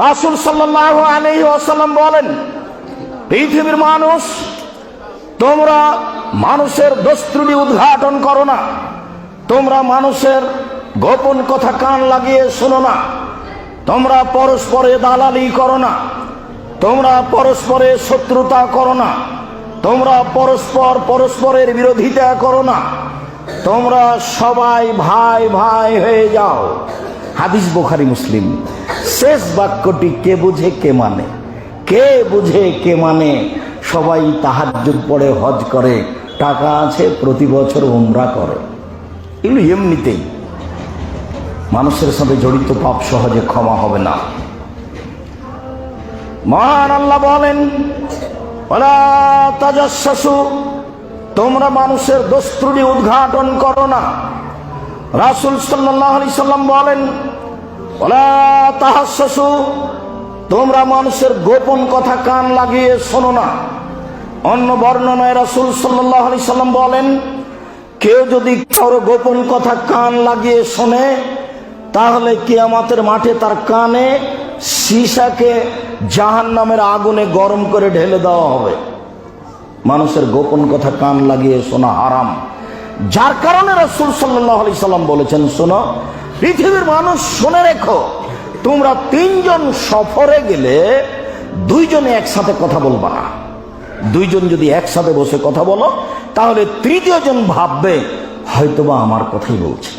রাসূল সাল্লাল্লাহু আলাইহি ওয়াসাল্লাম বলেন, পৃথিবীর মানুষ, তোমরা মানুষের দোষ ত্রুটি উদ্ঘাটন করো না, তোমরা মানুষের গোপন কথা কান লাগিয়ে শোনো না, তোমরা পরস্পরে দালালি করো না, তোমরা পরস্পরে শত্রুতা করো না, তোমরা পরস্পরের বিরোধিতা করো না, তোমরা সবাই ভাই ভাই হয়ে যাও। হাদিস বুখারী মুসলিম। শেষ বাক্যটি কে বুঝে কে মানে, কে বুঝে কে মানে? সবাই তাহাজ্জুদ পড়ে, হজ করে, টাকা আছে, প্রতি বছর উমরা করে। এগুলো এমনিতেই মানুষের সাথে জড়িত পাপ সহজে ক্ষমা হবে না। মহান আল্লাহ বলেন, ওয়ালা তাজাসসু, তোমরা মানুষের দোষ ত্রুটি উদ্ঘাটন করো না। রাসূল সাল্লাল্লাহু আলাইহি সাল্লাম বলেন, ওয়ালা তাহাসসু, তোমরা মানুষের গোপন কথা কান লাগিয়ে শোনো না। অন্য বর্ণনায় রাসূল সাল্লাল্লাহু আলাইহি সাল্লাম বলেন, কেউ যদি কারো গোপন কথা কান লাগিয়ে শোনে, তাহলে কিয়ামতের মাঠে তার কানে সীসাকে জাহান্নামের আগুনে গরম করে ঢেলে দেওয়া হবে। মানুষের গোপন কথা কান লাগিয়ে শোনা হারাম। যার কারণে রাসূল সাল্লাল্লাহু আলাইহি সাল্লাম বলেছেন, শোনো পৃথিবীর মানুষ, শুনে রেখো, তোমরা তিনজন সফরে গেলে দুইজনে একসাথে কথা বলবা না। দুইজন যদি একসাথে বসে কথা বলো, তাহলে তৃতীয় জন ভাববে হয়তোবা আমার কথাই বলছে।